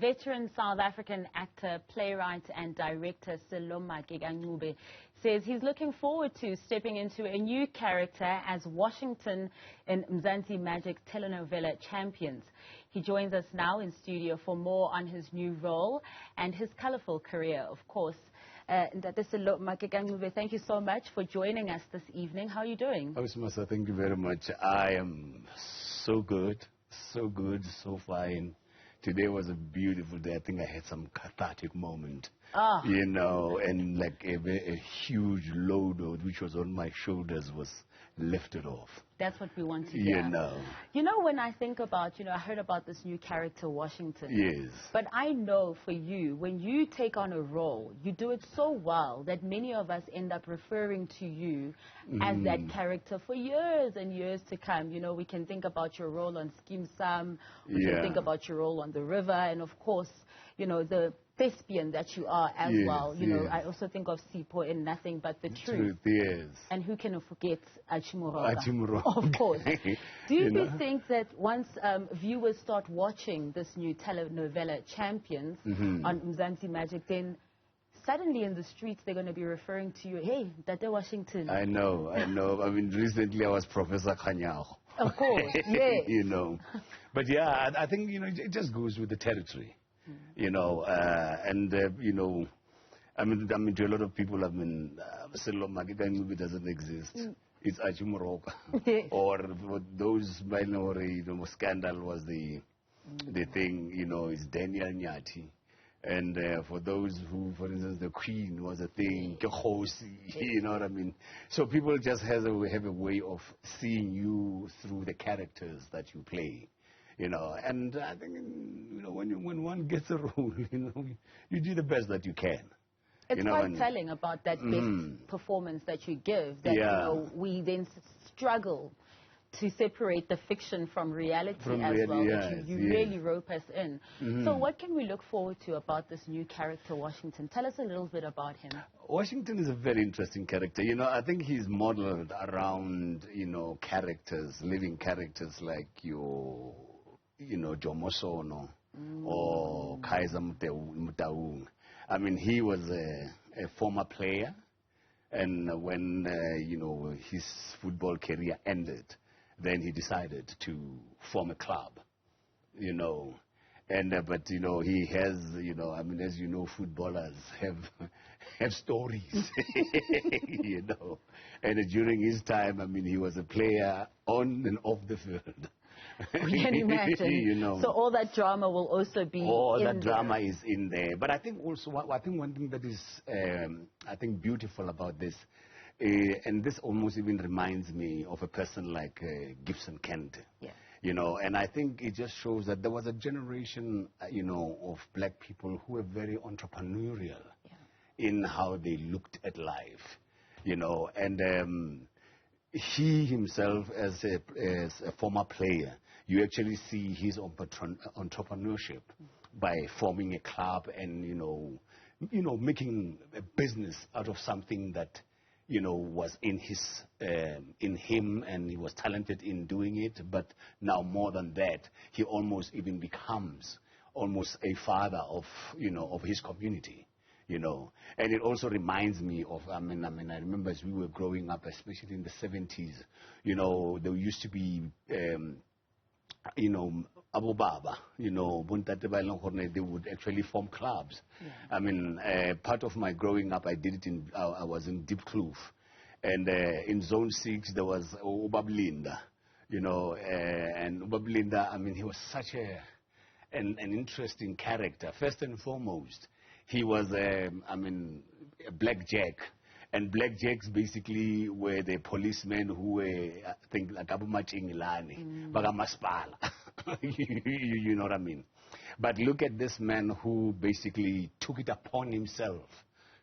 Veteran South African actor, playwright and director Sello Maake KaNcube says he's looking forward to stepping into a new character as Washington in Mzansi Magic's telenovela Champions. He joins us now in studio for more on his new role and his colourful career, of course. Sello Maake KaNcube, thank you so much for joining us this evening. How are you doing? Masa, thank you very much. I am so good, so fine. Today was a beautiful day. I think I had some cathartic moment, you know, and like a huge load which was on my shoulders was lifted off. That's what we want to hear. You know, when I think about, I heard about this new character, Washington. Yes. But I know for you, when you take on a role, you do it so well that many of us end up referring to you as that character for years and years to come. You know, we can think about your role on Skeem Sam, we can think about your role on The River, and of course, the thespian that you are as well. You know, I also think of Sipho in Nothing But the Truth. Yes. And who can forget Achimoroka? Achimoroka. Of course. Do you think that once viewers start watching this new telenovela Champions on Mzansi Magic, then suddenly in the streets they're going to be referring to you, hey, Tate Washington? I know. I mean, recently I was Professor Khanyago. Of course, yes. You know. But yeah, I think, it just goes with the territory. I mean, to a lot of people, Sello Maake KaNcube doesn't exist. It's Achimoroka. Or for those minority, scandal was the thing, it's Daniel Nyati. And for those who, for instance, the Queen was a thing, you know what I mean? So people just have a way of seeing you through the characters that you play. And I think, when one gets a role, you do the best that you can. It's quite telling about that best performance that you give, that, we then struggle to separate the fiction from reality that you really rope us in. So what can we look forward to about this new character, Washington? Tell us a little bit about him. Washington is a very interesting character. I think he's modeled around, characters, living characters like your Jomo Sono or Kaiser Motaung. I mean, he was a former player, and when, his football career ended, then he decided to form a club, and, but, he has, I mean, as you know, footballers have stories, and during his time, I mean, he was a player on and off the field. We can imagine. So all that drama will also be drama is in there. But I think also, one thing that is, I think, beautiful about this, and this almost even reminds me of a person like Gibson Kent. Yeah. And I think it just shows that there was a generation, of black people who were very entrepreneurial in how they looked at life, and he himself, as a former player, you actually see his entrepreneurship by forming a club and, making a business out of something that, was in him, and he was talented in doing it. But now more than that, he almost even becomes almost a father of, of his community. And it also reminds me of, I remember as we were growing up, especially in the 70s, there used to be, Abu Baba, they would actually form clubs. I mean, part of my growing up, I did it I was in Deep Kloof. And in Zone 6, there was Ubablinda, and Ubablinda, I mean, he was such an interesting character. First and foremost, he was, a blackjack. And blackjacks basically were the policemen who were, I think, like Abu Machingilani, Bagamaspala. You know what I mean? But look at this man who basically took it upon himself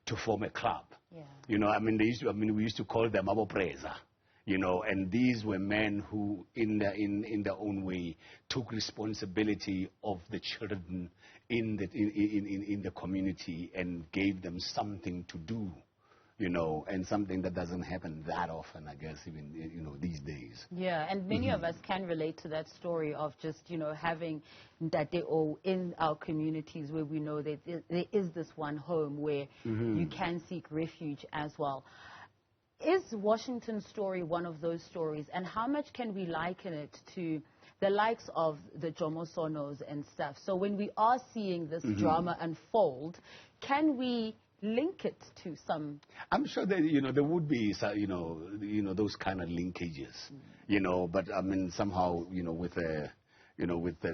to form a club. Yeah. We used to call them Abopreza. And these were men who, in their own way, took responsibility of the children in the community and gave them something to do, you know, and something that doesn't happen that often, I guess, even, you know, these days. Yeah, and many of us can relate to that story of just, you know, having that they owe in our communities where we know that there is this one home where you can seek refuge as well. Is Washington's story one of those stories, and how much can we liken it to the likes of the Jomo Sonos and stuff? So when we are seeing this drama unfold, can we link it to some? I'm sure that, you know, there would be, you know, those kind of linkages, you know, but I mean, somehow, you know, with the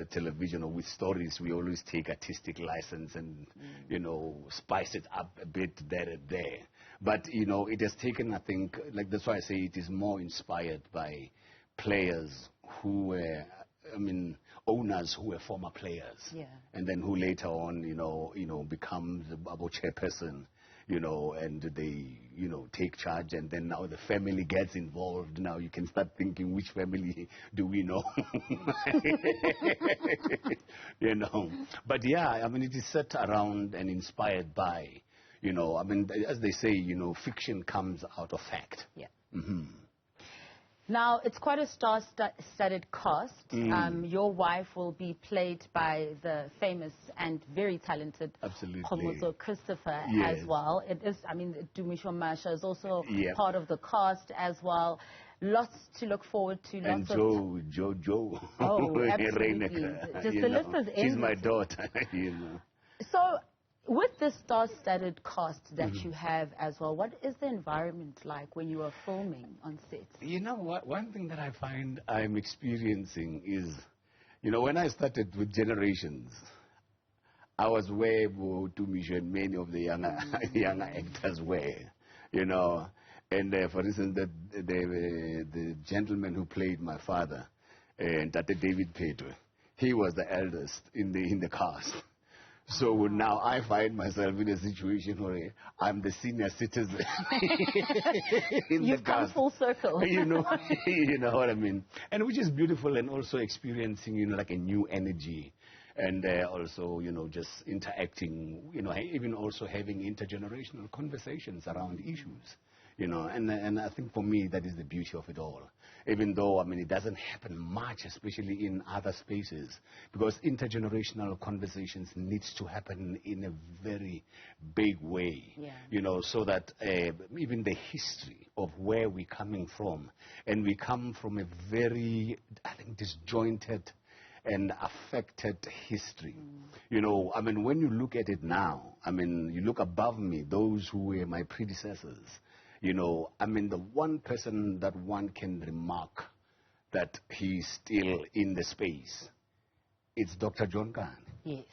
television or with stories, we always take artistic license and, you know, spice it up a bit there. But, you know, it has taken, I think, like, that's why I say it is more inspired by players who were, I mean, owners who were former players. Yeah. And then who later on, you know, become the chairperson, you know, and they, you know, take charge, and then now the family gets involved. Now you can start thinking, which family do we know? You know. But yeah, I mean, it is set around and inspired by, you know, I mean, as they say, you know, fiction comes out of fact. Yeah. Now, it's quite a star-studded cast. Your wife will be played by the famous and very talented Christopher as well. It is, I mean, Dumisho Masha is also part of the cast as well. Lots to look forward to. And Joe. Oh, absolutely. Just the list is endless. She's my daughter, you know. So, with the star-studded cast that you have as well, what is the environment like when you are filming on set? You know what? One thing that I find I'm experiencing is, you know, when I started with Generations, I was way more to mission many of the younger actors were, you know. And for instance, the gentleman who played my father, Tate David Pedro, he was the eldest in the cast. So now I find myself in a situation where I'm the senior citizen. You've come full circle. You know what I mean? And which is beautiful, and also experiencing, you know, like a new energy. And also, you know, just interacting, you know, even also having intergenerational conversations around issues. You know, and I think for me that is the beauty of it all. Even though, I mean, it doesn't happen much, especially in other spaces, because intergenerational conversations needs to happen in a very big way. You know, so that even the history of where we're coming from, and we come from a very, I think, disjointed and affected history. You know, I mean, when you look at it now, I mean, you look above me, those who were my predecessors. You know, I mean, the one person that one can remark that he's still in the space, it's Dr. John Kane. Yes.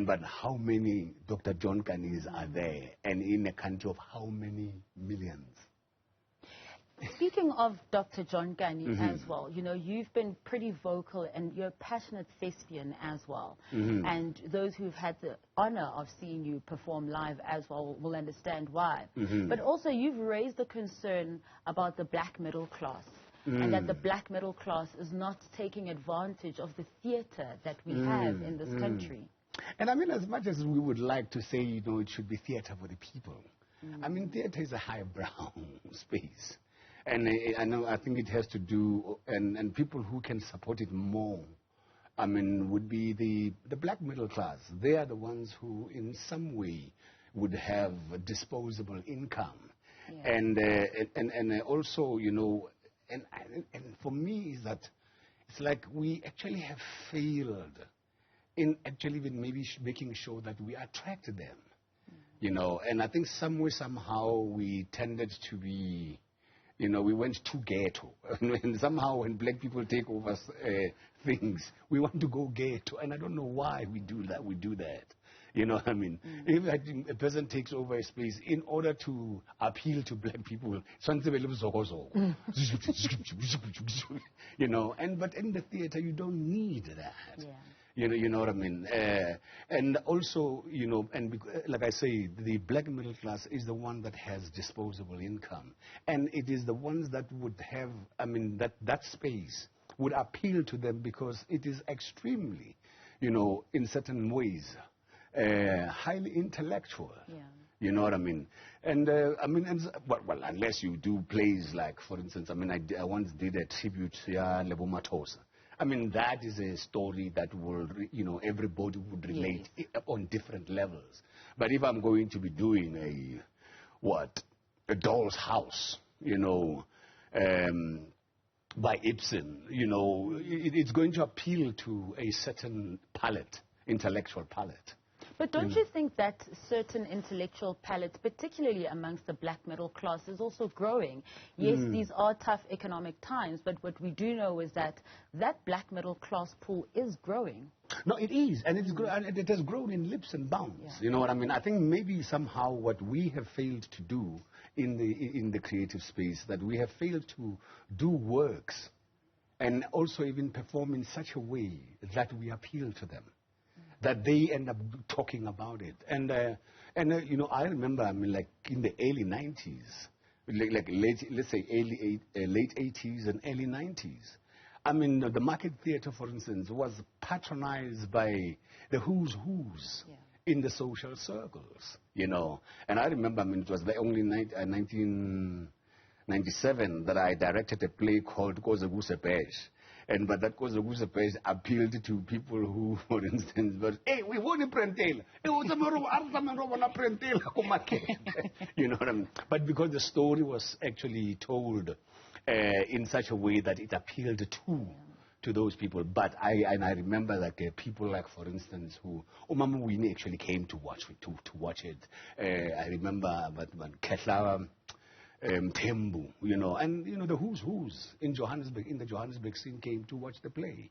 But how many Dr. John Kanes are there, and in a country of how many millions? Speaking of Dr. John Kane as well, you know, you've been pretty vocal, and you're a passionate thespian as well. And those who've had the honor of seeing you perform live as well will understand why. But also, you've raised the concern about the black middle class, and that the black middle class is not taking advantage of the theater that we have in this country. And I mean, as much as we would like to say, you know, it should be theater for the people, I mean, theater is a highbrow space. And I think it has to do, and people who can support it more, I mean, would be the black middle class. They are the ones who, in some way, would have a disposable income. And also, you know, and for me is that it's like we actually have failed in actually even maybe making sure that we attract them. You know, and I think somewhere, somehow, we tended to be, you know, we went too ghetto. And somehow when black people take over things, we want to go ghetto. And I don't know why we do that. You know what I mean? If a person takes over a space, in order to appeal to black people, you know, but in the theater, you don't need that. You know what I mean? And also, you know, and like I say, the black middle class is the one that has disposable income. And it is the ones that would have, I mean, that space would appeal to them because it is extremely, you know, in certain ways, highly intellectual. You know what I mean? And well, unless you do plays like, for instance, I once did a tribute to Lebo Mathosa. I mean, that is a story that will, everybody would relate on different levels. But if I'm going to be doing a doll's house, by Ibsen, it's going to appeal to a certain palette, intellectual palette. But don't you think that certain intellectual palette, particularly amongst the black middle class, is also growing? Yes, these are tough economic times, but what we do know is that that black middle class pool is growing. No, it is, and and it has grown in leaps and bounds. Yeah. You know what I mean? I think maybe somehow what we have failed to do in the creative space, that we have failed to do works and also even perform in such a way that we appeal to them, that they end up talking about it. And I remember, like in the early 90s, let's say late 80s and early 90s, the Market Theatre, for instance, was patronized by the who's in the social circles, And I remember, it was the only 1997 that I directed a play called Koze Gusepesh. But that Koze Gusepesh appealed to people who, for instance, hey, we want a prentela. You know what I mean? But because the story was actually told in such a way that it appealed to those people. But I remember people like, for instance, who Mama Winnie actually came to watch it. I remember but Ketla Tembu, and the who's in the Johannesburg scene came to watch the play,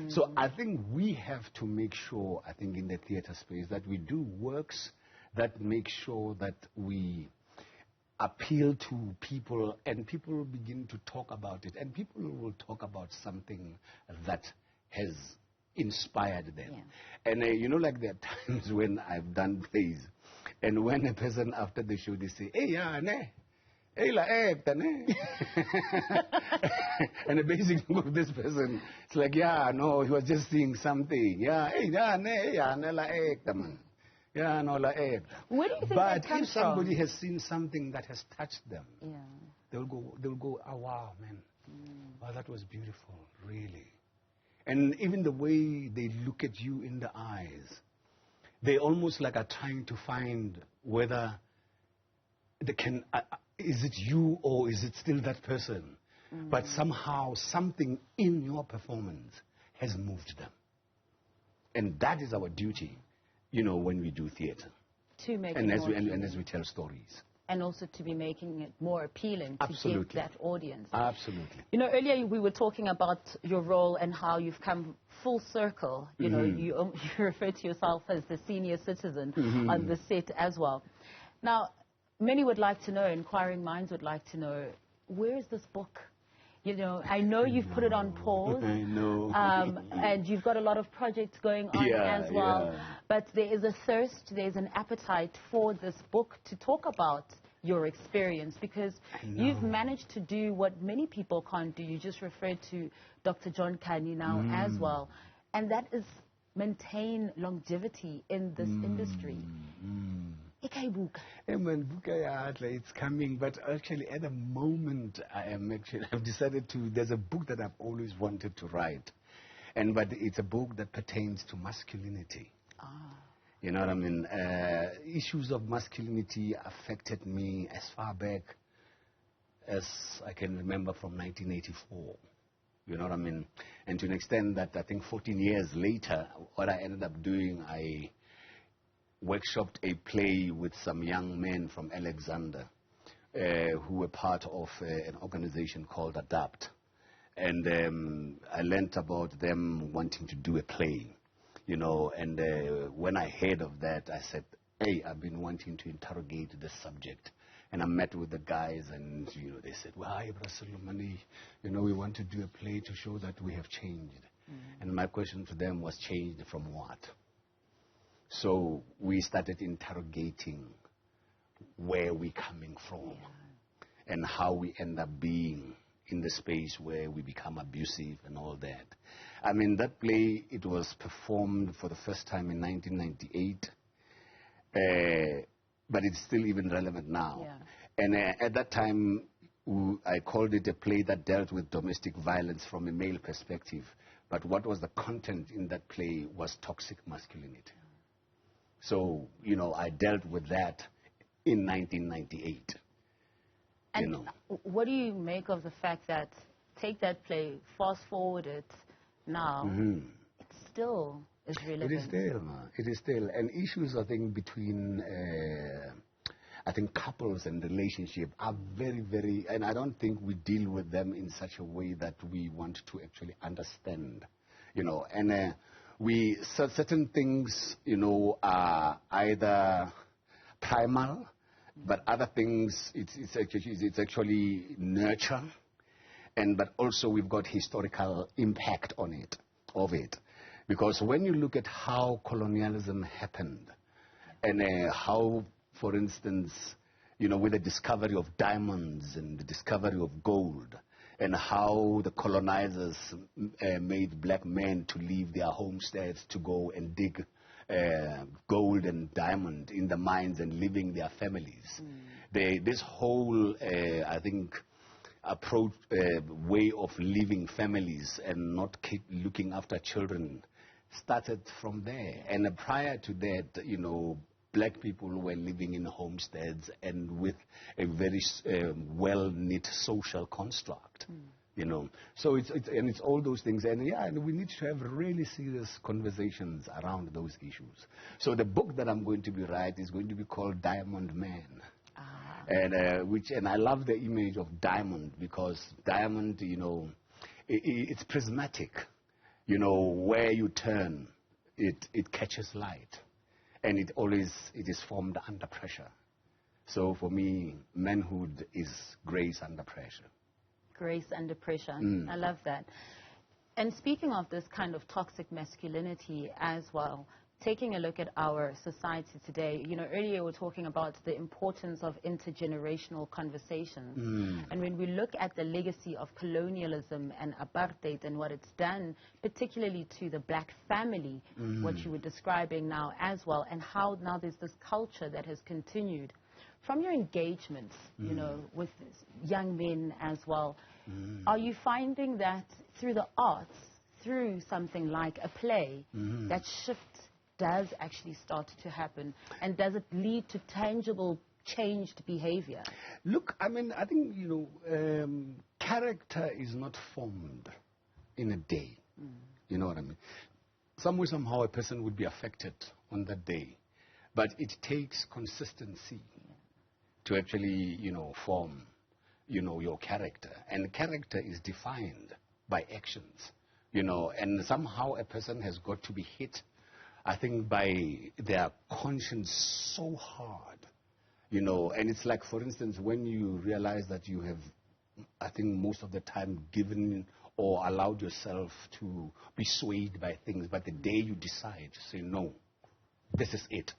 So I think we have to make sure, I think, in the theater space, that we do works that make sure that we appeal to people, and people will begin to talk about it, and people will talk about something that has inspired them. Yeah. And like there are times when I've done plays, and when a person after the show, they say, hey, yeah, ne. Hey, la ekta, ne. And the basic of this person, it's like, yeah, no, he was just seeing something. Yeah, hey, yeah, ne, yeah, ne, la ekta, man. Yeah, no, la ekta. Where do you think but that comes if somebody has seen something that has touched them, they'll go, oh, wow, man. Oh, that was beautiful, really. And even the way they look at you in the eyes, they almost like are trying to find whether they can, is it you or is it still that person? But somehow something in your performance has moved them. And that is our duty, when we do theater. To make and it as we tell stories. And also to be making it more appealing to get that audience. Absolutely. Earlier we were talking about your role and how you've come full circle. You refer to yourself as the senior citizen on the set as well. Now, many would like to know, inquiring minds would like to know, where is this book? I know you've put it on pause. I know. And you've got a lot of projects going on as well. Yeah. But there is a thirst, there's an appetite for this book to talk about your experience, because you've managed to do what many people can't do. You just referred to Dr. John Kani now as well. And that is maintain longevity in this industry. It's coming, but actually at the moment I've decided there's a book that I've always wanted to write, but it's a book that pertains to masculinity. You know what I mean? Issues of masculinity affected me as far back as I can remember, from 1984. You know what I mean? And to an extent that I think 14 years later, what I ended up doing, I workshopped a play with some young men from Alexander who were part of an organization called ADAPT. And I learned about them wanting to do a play, and when I heard of that, I said, hey, I've been wanting to interrogate this subject. And I met with the guys, and they said, well, we want to do a play to show that we have changed. And my question to them was, changed from what? So we started interrogating where we're coming from and how we end up being in the space where we become abusive and all that. I mean, that play, it was performed for the first time in 1998. but it's still even relevant now. Yeah. And at that time, I called it a play that dealt with domestic violence from a male perspective. But what was the content in that play was toxic masculinity. So, you know, I dealt with that in 1998. And you know. What do you make of the fact that, take that play, fast forward it now, it still is relevant? It is still, it is still. And issues, I think, between, I think, couples and relationship are very, very, and I don't think we deal with them in such a way that we want to actually understand, you know. And certain things, you know, are either primal, but other things, it's actually nurture. But also we've got historical impact on it, of it. Because when you look at how colonialism happened, and how, for instance, you know, with the discovery of diamonds and the discovery of gold, and how the colonizers made black men to leave their homesteads to go and dig gold and diamond in the mines and living their families. This whole, I think, approach, way of living families and not looking after children started from there. And prior to that, you know, black people were living in homesteads and with a very well-knit social construct, you know. So it's all those things. And yeah, and we need to have really serious conversations around those issues. So the book that I'm going to be writing is going to be called Diamond Man. And I love the image of diamond, because diamond, you know, it's prismatic. You know, where you turn, it catches light. And it is formed under pressure. So for me, manhood is grace under pressure. Grace under pressure. I love that. And speaking of this kind of toxic masculinity as well, taking a look at our society today, you know, earlier we were talking about the importance of intergenerational conversations. And when we look at the legacy of colonialism and apartheid and what it's done, particularly to the black family, what you were describing now as well, and how now there's this culture that has continued. From your engagements, you know, with young men as well, are you finding that through the arts, through something like a play, that shift does actually start to happen? And does it lead to tangible changed behavior? Look, I mean, I think, you know, character is not formed in a day. You know what I mean? Somehow a person would be affected on that day. But it takes consistency to actually, you know, form, you know, your character. And character is defined by actions, you know. And somehow a person has got to be hit, I think, by their conscience so hard, you know. And it's like, for instance, when you realize that you have, I think, most of the time given or allowed yourself to be swayed by things, but the day you decide to say, no, this is it,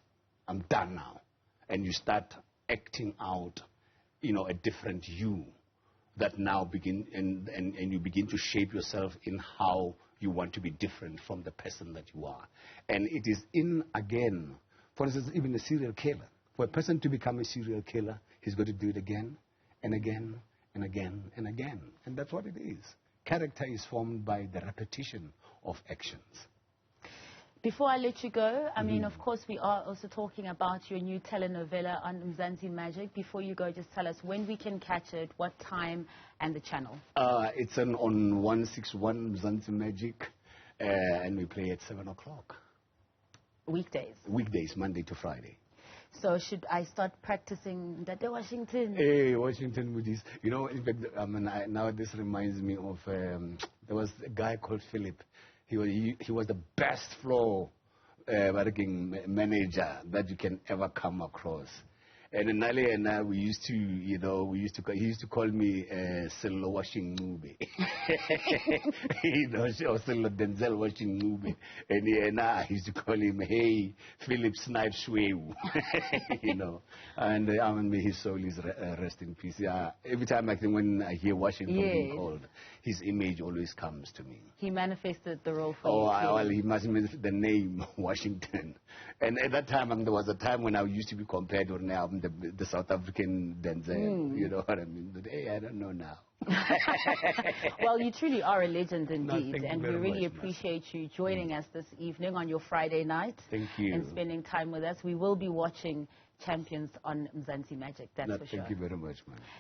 I'm done now, and you start acting out, you know, a different you, that now begin, and you begin to shape yourself in how you want to be different from the person that you are. And it is in, again, for instance, even a serial killer. For a person to become a serial killer, he's got to do it again and again and again and again. And that's what it is. Character is formed by the repetition of actions. Before I let you go, I mean, of course, we are also talking about your new telenovela on Mzansi Magic. Before you go, just tell us when we can catch it, what time, and the channel. It's on 161 Mzansi Magic, and we play at 7 o'clock. Weekdays? Weekdays, Monday to Friday. So should I start practicing that Washington? Hey, Washington with this. You know, in fact, now this reminds me of, there was a guy called Philip. He was the best floor working manager that you can ever come across. And Nale and I, we used to, he used to call me Sello washing Nube. Or Sello Denzel washing Nube. And I used to call him, hey, Philip Snipe Shweu. And may his soul is rest in peace. Yeah, every time I think when I hear Washington being called, his image always comes to me. He manifested the role for you. Well, he must manifest the name Washington. And at that time, there was a time when I used to be compared with the South African Denzel. You know what I mean? But hey, I don't know now. Well, you truly are a legend indeed, No, and we really appreciate you joining us this evening on your Friday night. Thank you. And spending time with us. We will be watching Champions on Mzansi Magic, that's for sure. Thank you very much, man.